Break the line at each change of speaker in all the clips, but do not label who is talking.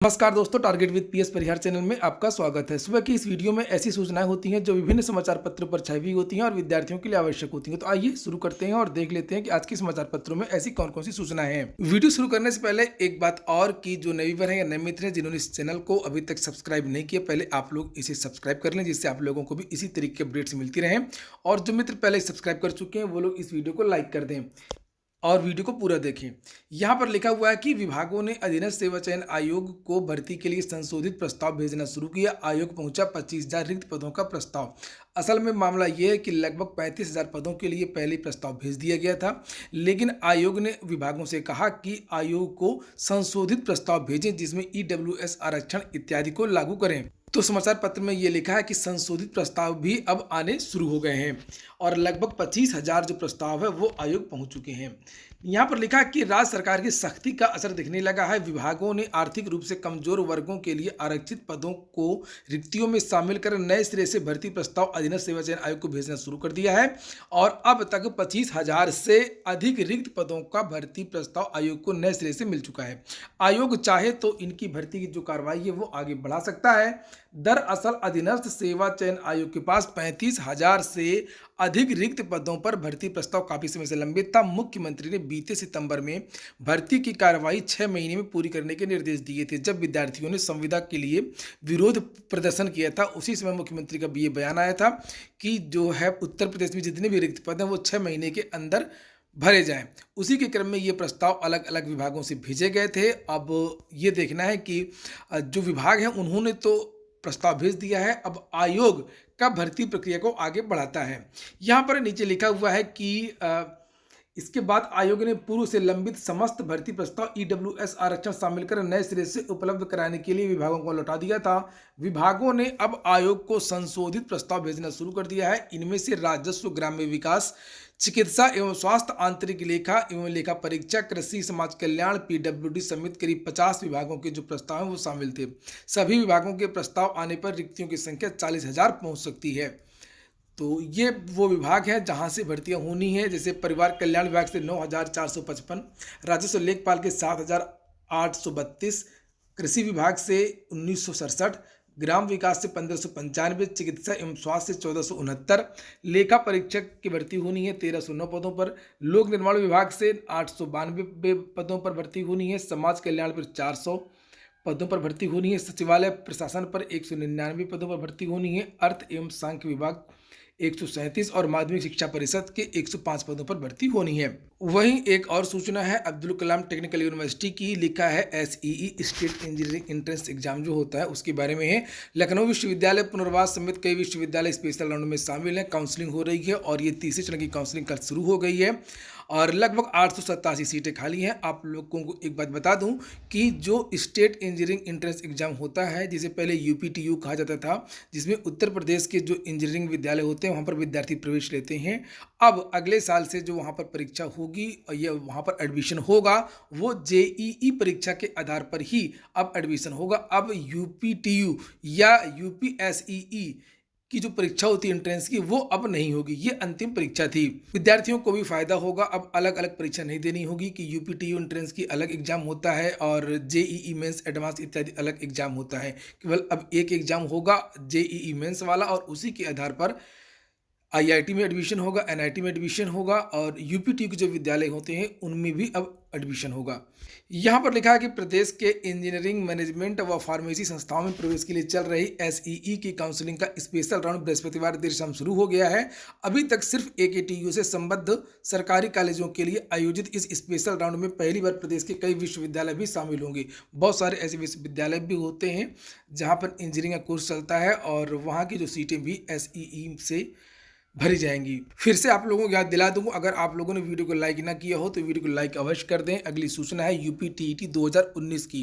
नमस्कार दोस्तों, target with PS Parihar channel में आपका स्वागत है। सुबह की इस वीडियो में ऐसी सूचनाएं होती हैं जो विभिन्न समाचार पत्रों पर छाई हुई होती हैं और विद्यार्थियों के लिए आवश्यक होती हैं। तो आइए शुरू करते हैं और देख लेते हैं कि आज के समाचार पत्रों में ऐसी कौन कौन सी सूचनाएं हैं। वीडियो शुरू करने से पहले एक बात और कि जो नए व्यूअर हैं या नए मित्र हैं जिन्होंने इस चैनल को अभी तक सब्सक्राइब नहीं किया, पहले आप लोग इसे सब्सक्राइब कर लें जिससे आप लोगों को भी इसी तरीके के अपडेट्स मिलती रहें। और जो मित्र पहले सब्सक्राइब कर चुके हैं वो लोग इस वीडियो को लाइक कर दें और वीडियो को पूरा देखें। यहाँ पर लिखा हुआ है कि विभागों ने अधीनस्थ सेवा चयन आयोग को भर्ती के लिए संशोधित प्रस्ताव भेजना शुरू किया। आयोग पहुंचा 25,000 रिक्त पदों का प्रस्ताव। असल में मामला यह है कि लगभग 35,000 पदों के लिए पहले प्रस्ताव भेज दिया गया था, लेकिन आयोग ने विभागों से कहा कि आयोग को संशोधित प्रस्ताव भेजें जिसमें ईडब्ल्यूएस आरक्षण इत्यादि को लागू करें। तो समाचार पत्र में ये लिखा है कि संशोधित प्रस्ताव भी अब आने शुरू हो गए हैं और लगभग 25,000 जो प्रस्ताव है वो आयोग पहुंच चुके हैं। यहाँ पर लिखा है कि राज्य सरकार की सख्ती का असर दिखने लगा है। विभागों ने आर्थिक रूप से कमजोर वर्गों के लिए आरक्षित पदों को रिक्तियों में शामिल कर नए सिरे से भर्ती प्रस्ताव अधीनस्थ सेवा चयन आयोग को भेजना शुरू कर दिया है और अब तक 25,000 से अधिक रिक्त पदों का भर्ती प्रस्ताव आयोग को नए सिरे से मिल चुका है। आयोग चाहे तो इनकी भर्ती की जो कार्रवाई है वो आगे बढ़ा सकता है। दरअसल अधीनस्थ सेवा चयन आयोग के पास 35,000 से अधिक रिक्त पदों पर भर्ती प्रस्ताव काफी समय से लंबित था। मुख्यमंत्री ने बीते सितंबर में भर्ती की कार्रवाई 6 महीने में पूरी करने के निर्देश दिए थे। जब विद्यार्थियों ने संविदा के लिए विरोध प्रदर्शन किया था उसी समय मुख्यमंत्री का भी ये बयान आया था कि जो है उत्तर प्रदेश में जितने भी रिक्त पद हैं वो 6 महीने के अंदर भरे जाएं। उसी के क्रम में ये प्रस्ताव अलग अलग विभागों से भेजे गए थे। अब ये देखना है कि जो विभाग हैं उन्होंने तो प्रस्ताव भेज दिया है, अब आयोग का भर्ती प्रक्रिया को आगे बढ़ाता है। यहाँ पर नीचे लिखा हुआ है कि इसके बाद आयोग ने पूर्व से लंबित समस्त भर्ती प्रस्ताव ईडब्ल्यूएस आरक्षण शामिल कर नए सिरे से उपलब्ध कराने के लिए विभागों को लौटा दिया था। विभागों ने अब आयोग को संशोधित प्रस्ताव भेजना शुरू कर दिया है। इनमें से राजस्व, ग्राम्य विकास, चिकित्सा एवं स्वास्थ्य, आंतरिक लेखा एवं लेखा परीक्षा, कृषि, समाज कल्याण, पीडब्ल्यूडी समेत करीब 50 विभागों के जो प्रस्ताव हैं वो शामिल थे। सभी विभागों के प्रस्ताव आने पर रिक्तियों की संख्या 40,000 पहुंच सकती है। तो ये वो विभाग है जहां से भर्तियां होनी है, जैसे परिवार कल्याण विभाग से 9,455, राजस्व लेखपाल के 7,832, कृषि विभाग से 1,967, ग्राम विकास से 1,595, चिकित्सा एवं स्वास्थ्य से 1,469, लेखा परीक्षक की भर्ती होनी है 1,309 पदों पर, लोक निर्माण विभाग से 892 पदों पर भर्ती होनी है, समाज कल्याण पर 400 पदों पर भर्ती होनी है, सचिवालय प्रशासन पर 199 पदों पर भर्ती होनी है, अर्थ एवं सांख्य विभाग 137 और माध्यमिक शिक्षा परिषद के 105 पदों पर भर्ती होनी है। वहीं एक और सूचना है अब्दुल कलाम टेक्निकल यूनिवर्सिटी की। लिखा है SEE state engineering entrance exam जो होता है उसके बारे में है। लखनऊ विश्वविद्यालय पुनर्वास समेत कई विश्वविद्यालय स्पेशल राउंड में शामिल हैं। काउंसलिंग हो रही है और ये तीसरे चरण की काउंसलिंग कल शुरू हो गई है और लगभग 887 सीटें खाली हैं। आप लोगों को एक बात बता दूं कि जो स्टेट इंजीनियरिंग एंट्रेंस एग्जाम होता है, जिसे पहले UPTU कहा जाता था, जिसमें उत्तर प्रदेश के जो इंजीनियरिंग विद्यालय होते हैं वहाँ पर विद्यार्थी प्रवेश लेते हैं, अब अगले साल से जो वहाँ पर परीक्षा होगी और ये वहाँ पर एडमिशन होगा वो JEE परीक्षा के आधार पर ही अब एडमिशन होगा। अब UPTU या UPSEE की जो परीक्षा होती है एंट्रेंस की वो अब नहीं होगी, ये अंतिम परीक्षा थी। विद्यार्थियों को भी फायदा होगा, अब अलग अलग परीक्षा नहीं देनी होगी कि UPTU एंट्रेंस की अलग एग्जाम होता है और JEE मेंस एडवांस इत्यादि अलग एग्जाम होता है। केवल अब एक एग्जाम होगा JEE मेंस वाला और उसी के आधार पर IIT में एडमिशन होगा, NIT में एडमिशन होगा और UPTU के जो विद्यालय होते हैं उनमें भी अब एडमिशन होगा। यहाँ पर लिखा है कि प्रदेश के इंजीनियरिंग, मैनेजमेंट व फार्मेसी संस्थाओं में प्रवेश के लिए चल रही SEE की काउंसलिंग का स्पेशल राउंड बृहस्पतिवार देर शाम शुरू हो गया है। अभी तक सिर्फ AKTU से संबद्ध सरकारी कॉलेजों के लिए आयोजित इस स्पेशल राउंड में पहली बार प्रदेश के कई विश्वविद्यालय भी शामिल होंगे। बहुत सारे ऐसे विश्वविद्यालय भी होते हैं जहाँ पर इंजीनियरिंग का कोर्स चलता है और वहाँ की जो सीटें भी SEE से भरी जाएंगी। फिर से आप लोगों को याद दिला दूंगा, अगर आप लोगों ने वीडियो को लाइक ना किया हो तो वीडियो को लाइक अवश्य कर दें। अगली सूचना है UPTET 2019 की।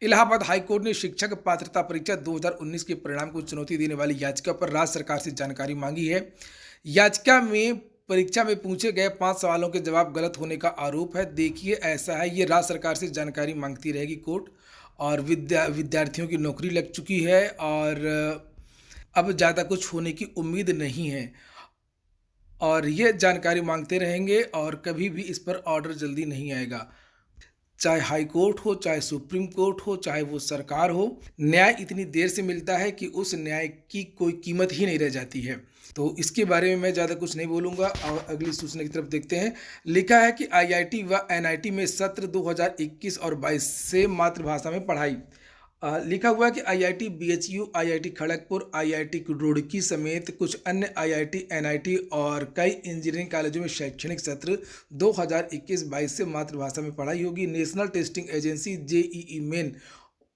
इलाहाबाद हाईकोर्ट ने शिक्षक पात्रता परीक्षा 2019 के परिणाम को चुनौती देने वाली याचिका पर राज्य सरकार से जानकारी मांगी है। याचिका में परीक्षा में पूछे गए 5 सवालों के जवाब गलत होने का आरोप है। देखिए ऐसा है, ये राज्य सरकार से जानकारी मांगती रहेगी कोर्ट और विद्यार्थियों की नौकरी लग चुकी है और अब ज़्यादा कुछ होने की उम्मीद नहीं है और ये जानकारी मांगते रहेंगे और कभी भी इस पर ऑर्डर जल्दी नहीं आएगा। चाहे हाई कोर्ट हो, चाहे सुप्रीम कोर्ट हो, चाहे वो सरकार हो, न्याय इतनी देर से मिलता है कि उस न्याय की कोई कीमत ही नहीं रह जाती है। तो इसके बारे में मैं ज़्यादा कुछ नहीं बोलूँगा और अगली सूचना की तरफ देखते हैं। लिखा है कि आईआईटी व एनआईटी में सत्र 2021 और 22 से मातृभाषा में पढ़ाई। लिखा हुआ है कि IIT BHU, IIT Kharagpur, IIT Roorkee समेत कुछ अन्य आईआईटी, एनआईटी और कई इंजीनियरिंग कॉलेजों में शैक्षणिक सत्र 2021-22 से मातृभाषा में पढ़ाई होगी। National testing agency JEE main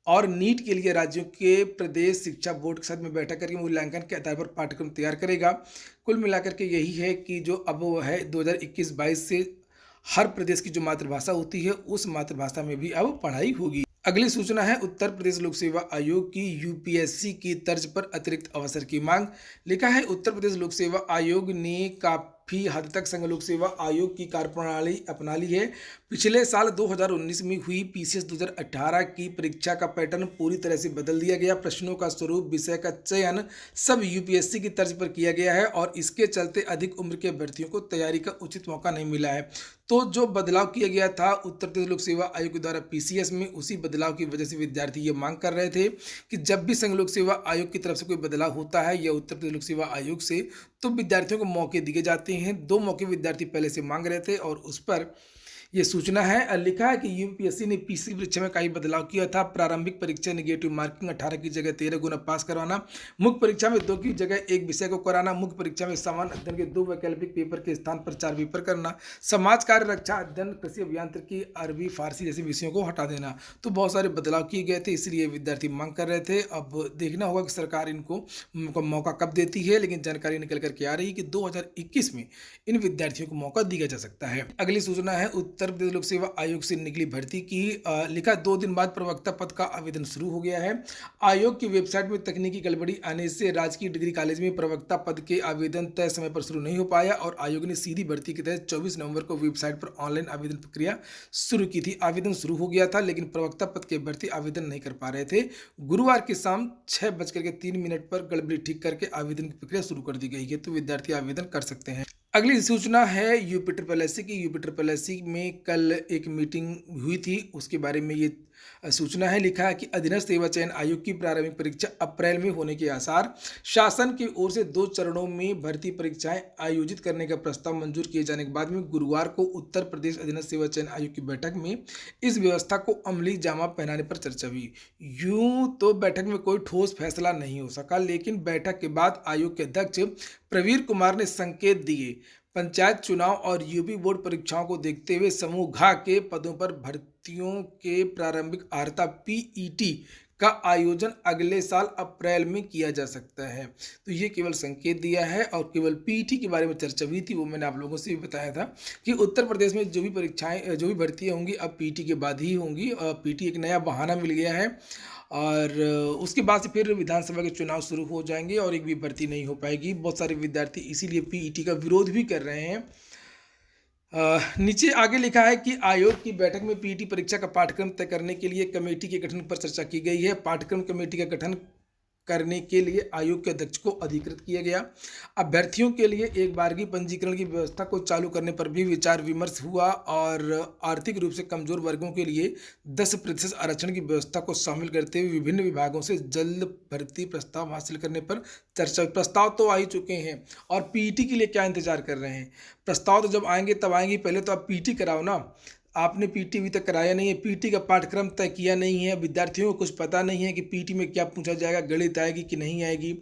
और नीट के लिए राज्यों के प्रदेश शिक्षा बोर्ड के साथ में बैठक करके मूल्यांकन के आधार पर पाठ्यक्रम तैयार करेगा। कुल मिलाकर के यही है कि जो अब वो है 2021-22 से हर प्रदेश की जो मातृभाषा होती है उस मातृभाषा में भी अब पढ़ाई होगी। अगली सूचना है उत्तर प्रदेश लोक सेवा आयोग की यूपीएससी की तर्ज पर अतिरिक्त अवसर की मांग। लिखा है उत्तर प्रदेश लोक सेवा आयोग ने काफी हद तक संघ लोक सेवा आयोग की कार्यप्रणाली अपना ली है। पिछले साल 2019 में हुई पीसीएस 2018 की परीक्षा का पैटर्न पूरी तरह से बदल दिया गया। प्रश्नों का स्वरूप, विषय का चयन सब यूपीएससी की तर्ज पर किया गया है और इसके चलते अधिक उम्र के अभ्यर्थियों को तैयारी का उचित मौका नहीं मिला है। तो जो बदलाव किया गया था उत्तर प्रदेश लोक सेवा आयोग के द्वारा पीसीएस में, उसी बदलाव की वजह से विद्यार्थी ये मांग कर रहे थे कि जब भी संघ लोक सेवा आयोग की तरफ से कोई बदलाव होता है या उत्तर प्रदेश लोक सेवा आयोग से, तो विद्यार्थियों को मौके दिए जाते हैं। 2 मौके विद्यार्थी पहले से मांग रहे थे और उस पर ये सूचना है। लिखा है कि यूपीएससी ने पीसी परीक्षा में कई बदलाव किया था। प्रारंभिक परीक्षा नेगेटिव मार्किंग 18 की जगह 13 गुना पास करवाना, मुख्य परीक्षा में 2 की जगह 1 विषय को कराना, मुख्य परीक्षा में समान अध्ययन के 2 वैकल्पिक पेपर के स्थान पर 4 पेपर करना, समाज कार्य, रक्षा अध्ययन, कृषि अभियांत्रिकी, अरबी फारसी जैसे विषयों को हटा देना। तो बहुत सारे बदलाव किए गए थे, इसलिए विद्यार्थी मांग कर रहे थे। अब देखना होगा कि सरकार इनको मौका कब देती है, लेकिन जानकारी निकल करके आ रही है कि 2021 में इन विद्यार्थियों को मौका दिया जा सकता है। अगली सूचना है उत्तर प्रदेश लोक सेवा आयोग से निकली भर्ती की। लिखा 2 दिन बाद प्रवक्ता पद का आवेदन शुरू हो गया है। आयोग की वेबसाइट में तकनीकी गड़बड़ी आने से राजकीय डिग्री कॉलेज में प्रवक्ता पद के आवेदन तय समय पर शुरू नहीं हो पाया और आयोग ने सीधी भर्ती के तहत 24 नवंबर को वेबसाइट पर ऑनलाइन आवेदन प्रक्रिया शुरू की थी। आवेदन शुरू हो गया था, लेकिन प्रवक्ता पद के अभ्यर्थी आवेदन नहीं कर पा रहे थे। गुरुवार की शाम 6:03 पर गड़बड़ी ठीक करके आवेदन की प्रक्रिया शुरू कर दी गई है, तो विद्यार्थी आवेदन कर सकते हैं। अगली सूचना है यूपी की। यूपी में कल एक मीटिंग हुई थी, उसके बारे में ये सूचना है। लिखा है कि अधीनस्थ सेवा चयन आयोग की प्रारंभिक परीक्षा अप्रैल में होने के आसार। शासन की ओर से 2 चरणों में भर्ती परीक्षाएं आयोजित करने का प्रस्ताव मंजूर किए जाने के बाद में गुरुवार को उत्तर प्रदेश अधीनस्थ सेवा चयन आयोग की बैठक में इस व्यवस्था को अमली जामा पहनाने पर चर्चा हुई। यूं तो बैठक में कोई ठोस फैसला नहीं हो सका, लेकिन बैठक के बाद आयोग के अध्यक्ष प्रवीर कुमार ने संकेत दिए। पंचायत चुनाव और यूपी बोर्ड परीक्षाओं को देखते हुए समूह घ के पदों पर भर्तियों के प्रारंभिक अर्हता पीईटी का आयोजन अगले साल अप्रैल में किया जा सकता है। तो ये केवल संकेत दिया है और केवल पीईटी के बारे में चर्चा हुई थी, वो मैंने आप लोगों से भी बताया था कि उत्तर प्रदेश में जो भी परीक्षाएं, जो भी भर्तियां होंगी अब पीईटी के बाद ही होंगी। पीईटी एक नया बहाना मिल गया है और उसके बाद से फिर विधानसभा के चुनाव शुरू हो जाएंगे और एक भी भर्ती नहीं हो पाएगी। बहुत सारे विद्यार्थी इसीलिए पीईटी का विरोध भी कर रहे हैं। नीचे आगे लिखा है कि आयोग की बैठक में पीईटी परीक्षा का पाठ्यक्रम तय करने के लिए कमेटी के गठन पर चर्चा की गई है। पाठ्यक्रम कमेटी का गठन करने के लिए आयोग के अध्यक्ष को अधिकृत किया गया। अभ्यर्थियों के लिए एक बारगी पंजीकरण की व्यवस्था को चालू करने पर भी विचार विमर्श हुआ और आर्थिक रूप से कमजोर वर्गों के लिए 10% आरक्षण की व्यवस्था को शामिल करते हुए विभिन्न विभागों से जल्द भर्ती प्रस्ताव हासिल करने पर चर्चा। प्रस्ताव तो आ ही चुके हैं और पीईटी के लिए क्या इंतजार कर रहे हैं? प्रस्ताव तो जब आएंगे तब आएंगे, पहले तो आप पीईटी कराओ ना। आपने पीटी अभी तक कराया नहीं है, पीटी का पाठ्यक्रम तय किया नहीं है, विद्यार्थियों को कुछ पता नहीं है कि पीटी में क्या पूछा जाएगा, गणित आएगी कि नहीं आएगी,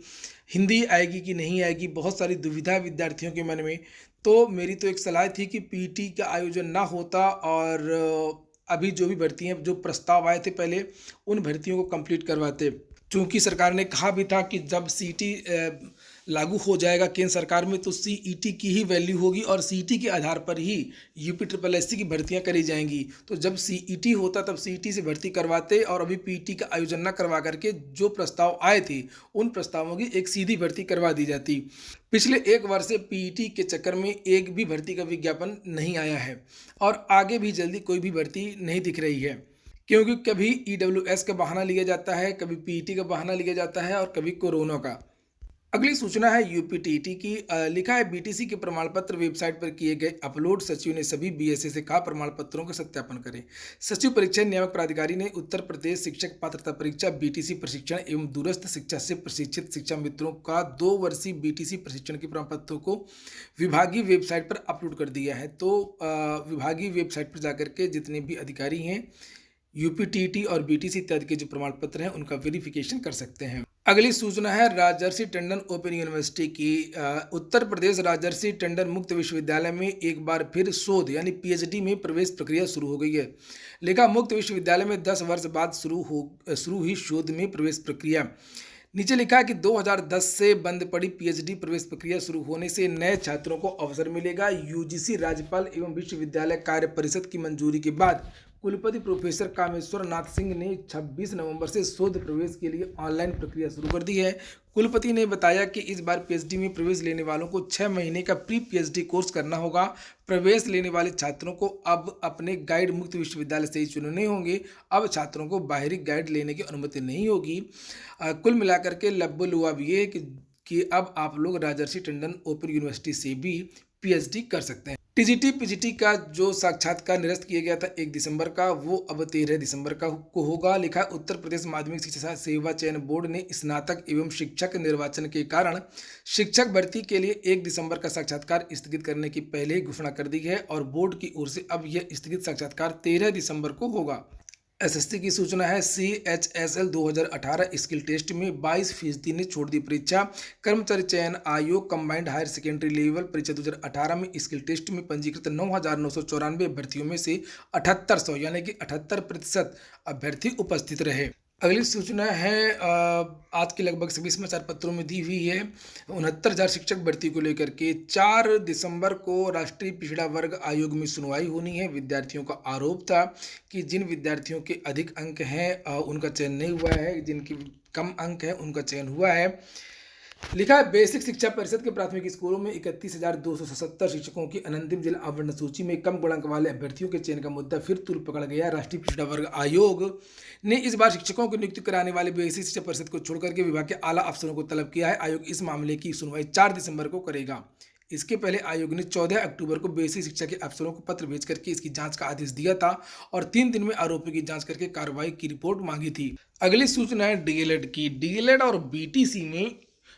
हिंदी आएगी कि नहीं आएगी, बहुत सारी दुविधा विद्यार्थियों के मन में। तो मेरी तो एक सलाह थी कि पीटी का आयोजन ना होता और अभी जो भी भर्तियाँ, जो प्रस्ताव आए थे पहले, उन भर्तियों को कंप्लीट करवाते। चूँकि सरकार ने कहा भी था कि जब सीटी लागू हो जाएगा केंद्र सरकार में तो सीईटी की ही वैल्यू होगी और सीईटी के आधार पर ही यूपीएससी की भर्तियां करी जाएंगी। तो जब सीईटी होता तब सीईटी से भर्ती करवाते और अभी पीटी का आयोजन न करवा करके जो प्रस्ताव आए थे उन प्रस्तावों की एक सीधी भर्ती करवा दी जाती। पिछले 1 वर्ष से पीईटी के चक्कर में एक भी भर्ती का विज्ञापन नहीं आया है और आगे भी जल्दी कोई भी भर्ती नहीं दिख रही है, क्योंकि कभी ईडब्ल्यूएस का बहाना लिया जाता है, कभी पीईटी का बहाना लिया जाता है और कभी कोरोना का। अगली सूचना है यूपीटीटी की। लिखा है बीटीसी के प्रमाण पत्र वेबसाइट पर किए गए अपलोड। सचिव ने सभी बीएसए से कहा प्रमाण पत्रों का सत्यापन करें। सचिव परीक्षा नियामक प्राधिकारी ने उत्तर प्रदेश शिक्षक पात्रता परीक्षा बीटीसी प्रशिक्षण एवं दूरस्थ शिक्षा से प्रशिक्षित शिक्षा मित्रों का 2 वर्षीय बीटीसी प्रशिक्षण के प्रमाण पत्रों को विभागीय वेबसाइट पर अपलोड कर दिया है। तो विभागीय वेबसाइट पर जाकर के जितने भी अधिकारी हैं यूपीटीटी और बीटीसी इत्यादि के जो प्रमाण पत्र हैं उनका वेरिफिकेशन कर सकते हैं। अगली सूचना है राजर्षि टंडन ओपन यूनिवर्सिटी की। उत्तर प्रदेश राजर्षि टंडन मुक्त विश्वविद्यालय में एक बार फिर शोध यानी पीएचडी में प्रवेश प्रक्रिया शुरू हो गई है। लेखा मुक्त विश्वविद्यालय में 10 वर्ष बाद शुरू हुई शोध में प्रवेश प्रक्रिया। नीचे लिखा है कि 2010 से बंद पड़ी पीएचडी प्रवेश प्रक्रिया शुरू होने से नए छात्रों को अवसर मिलेगा। यूजीसी राज्यपाल एवं विश्वविद्यालय कार्य परिषद की मंजूरी के बाद कुलपति प्रोफेसर कामेश्वर नाथ सिंह ने 26 नवंबर से शोध प्रवेश के लिए ऑनलाइन प्रक्रिया शुरू कर दी है। कुलपति ने बताया कि इस बार पीएचडी में प्रवेश लेने वालों को 6 महीने का प्री पीएचडी कोर्स करना होगा। प्रवेश लेने वाले छात्रों को अब अपने गाइड मुक्त विश्वविद्यालय से ही चुनने होंगे। अब छात्रों को बाहरी गाइड लेने की अनुमति नहीं होगी। कुल मिलाकर के लब्बुलुआब ये है कि अब आप लोग राजर्षि टंडन ओपन यूनिवर्सिटी से भी पीएचडी कर सकते हैं। टीजीटी पीजीटी का जो साक्षात्कार निरस्त किया गया था 1 दिसंबर का, वो अब 13 दिसंबर को होगा। लिखा उत्तर प्रदेश माध्यमिक शिक्षा सेवा चयन बोर्ड ने स्नातक एवं शिक्षक निर्वाचन के कारण शिक्षक भर्ती के लिए 1 दिसंबर का साक्षात्कार स्थगित करने की पहले ही घोषणा कर दी है और बोर्ड की ओर से अब यह स्थगित साक्षात्कार 13 दिसंबर को होगा। एसएससी की सूचना है CHSL 2018 स्किल टेस्ट में 22% ने छोड़ दी परीक्षा। कर्मचारी चयन आयोग कंबाइंड हायर सेकेंडरी लेवल परीक्षा 2018 में स्किल टेस्ट में पंजीकृत 9,994 अभ्यर्थियों में से 7800 यानी कि 78% अभ्यर्थी उपस्थित रहे। अगली सूचना है आज के लगभग सभी समाचार पत्रों में दी हुई है। 69,000 शिक्षक भर्ती को लेकर के 4 दिसंबर को राष्ट्रीय पिछड़ा वर्ग आयोग में सुनवाई होनी है। विद्यार्थियों का आरोप था कि जिन विद्यार्थियों के अधिक अंक हैं उनका चयन नहीं हुआ है, जिनके कम अंक हैं उनका चयन हुआ है। लिखा है बेसिक शिक्षा परिषद के प्राथमिक स्कूलों में 31,277 शिक्षकों की अनंतिम जिला आवरण सूची में कम गुणांक वाले अभ्यर्थियों के चयन का मुद्दा फिर तुल पकड़ गया। राष्ट्रीय पिछड़ा वर्ग आयोग ने इस बार शिक्षकों की नियुक्ति कराने वाले बेसिक शिक्षा परिषद को छोड़कर के विभाग के आला अफसरों को तलब किया है। आयोग इस मामले की सुनवाई 4 दिसंबर को करेगा। इसके पहले आयोग ने 14 अक्टूबर को बेसिक शिक्षा के अफसरों को पत्र भेज करके इसकी जांच का आदेश दिया था और 3 दिन में आरोपियों की जांच करके कार्रवाई की रिपोर्ट मांगी थी। अगली सूचना है डीएलएड की। डीएलएड और बीटीसी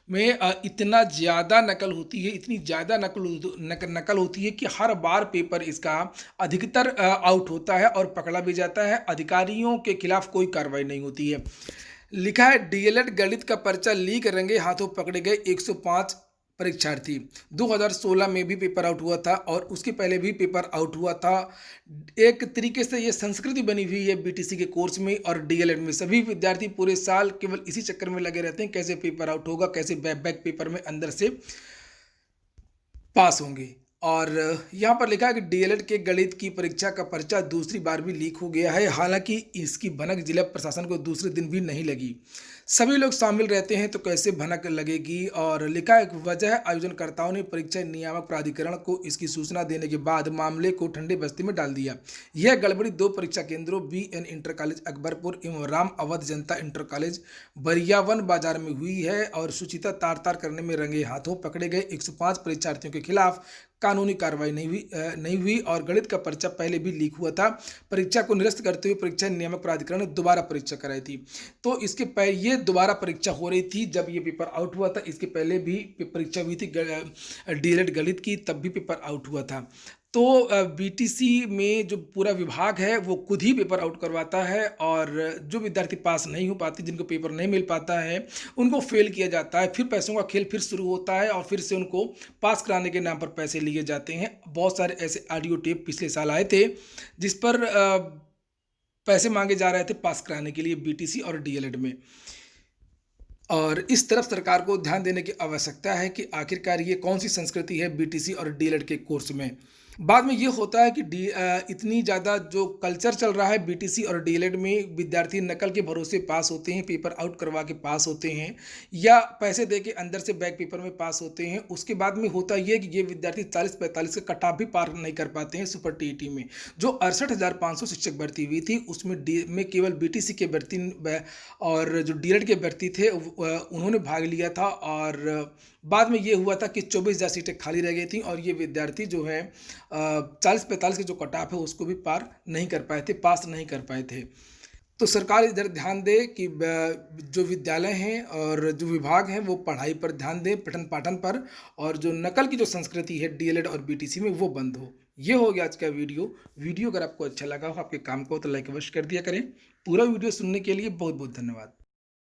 में इतना ज़्यादा नकल होती है, इतनी ज़्यादा नकल होती है कि हर बार पेपर इसका अधिकतर आउट होता है और पकड़ा भी जाता है। अधिकारियों के खिलाफ कोई कार्रवाई नहीं होती है। लिखा है डीएलएड गणित का पर्चा लीक रंगे हाथों पकड़े गए 105 परीक्षार्थी। 2016 में भी पेपर आउट हुआ था और उसके पहले भी पेपर आउट हुआ था। एक तरीके से ये संस्कृति बनी हुई है बीटीसी के कोर्स में और डीएलएड में। सभी विद्यार्थी पूरे साल केवल इसी चक्कर में लगे रहते हैं कैसे पेपर आउट होगा, कैसे बैक पेपर में अंदर से पास होंगे। और यहाँ पर लिखा है कि डीएलएड के गणित की परीक्षा का पर्चा दूसरी बार भी लीक हो गया है। हालांकि इसकी भनक जिला प्रशासन को दूसरे दिन भी नहीं लगी। सभी लोग शामिल रहते हैं तो कैसे भनक लगेगी। और लिखा है वजह आयोजनकर्ताओं ने परीक्षा नियामक प्राधिकरण को इसकी सूचना देने के बाद मामले को ठंडे बस्ती में डाल दिया। यह गड़बड़ी 2 परीक्षा केंद्रों BN इंटर कॉलेज अकबरपुर एवं राम अवध जनता इंटर कॉलेज बरियावन बाजार में हुई है और सुचिता तार तार करने में रंगे हाथों पकड़े गए 105 परीक्षार्थियों के खिलाफ कानूनी कार्रवाई नहीं हुई और गणित का पर्चा पहले भी लीक हुआ था। परीक्षा को निरस्त करते हुए परीक्षा नियामक प्राधिकरण ने दोबारा परीक्षा कराई थी। तो इसके पहले ये दोबारा परीक्षा हो रही थी जब ये पेपर आउट हुआ था। इसके पहले भी परीक्षा हुई थी डीएलएड गणित की, तब भी पेपर आउट हुआ था। तो बीटीसी में जो पूरा विभाग है वो खुद ही पेपर आउट करवाता है और जो विद्यार्थी पास नहीं हो पाते, जिनको पेपर नहीं मिल पाता है, उनको फेल किया जाता है। फिर पैसों का खेल फिर शुरू होता है और फिर से उनको पास कराने के नाम पर पैसे लिए जाते हैं। बहुत सारे ऐसे ऑडियो टेप पिछले साल आए थे जिस पर पैसे मांगे जा रहे थे पास कराने के लिए बीटीसी और डीएलएड में। और इस तरफ सरकार को ध्यान देने की आवश्यकता है कि आखिरकार ये कौन सी संस्कृति है बीटीसी और डीएलएड के कोर्स में। बाद में ये होता है कि इतनी ज़्यादा जो कल्चर चल रहा है बीटीसी और डीएलएड में, विद्यार्थी नकल के भरोसे पास होते हैं, पेपर आउट करवा के पास होते हैं या पैसे दे के अंदर से बैक पेपर में पास होते हैं। उसके बाद में होता ये है कि ये विद्यार्थी 40-45 का कट ऑफ भी पार नहीं कर पाते हैं सुपर टीईटी में। जो 68,500 शिक्षक भर्ती हुई थी उसमें डी में केवल बीटीसी के भर्ती और जो डीएलएड के भर्ती थे उन्होंने भाग लिया था, और बाद में ये हुआ था कि 24,000 सीटें खाली रह गई थी और ये विद्यार्थी जो है 40-45 के जो कट ऑफ है उसको भी पार नहीं कर पाए थे, पास नहीं कर पाए थे। तो सरकार इधर ध्यान दे कि जो विद्यालय हैं और जो विभाग हैं वो पढ़ाई पर ध्यान दें, पठन पाठन पर, और जो नकल की जो संस्कृति है डीएलएड और बीटीसी में वो बंद हो। ये हो गया आज का वीडियो अगर आपको अच्छा लगा हो, आपके काम को, तो लाइक अवश्य कर दिया करें। पूरा वीडियो सुनने के लिए बहुत बहुत धन्यवाद।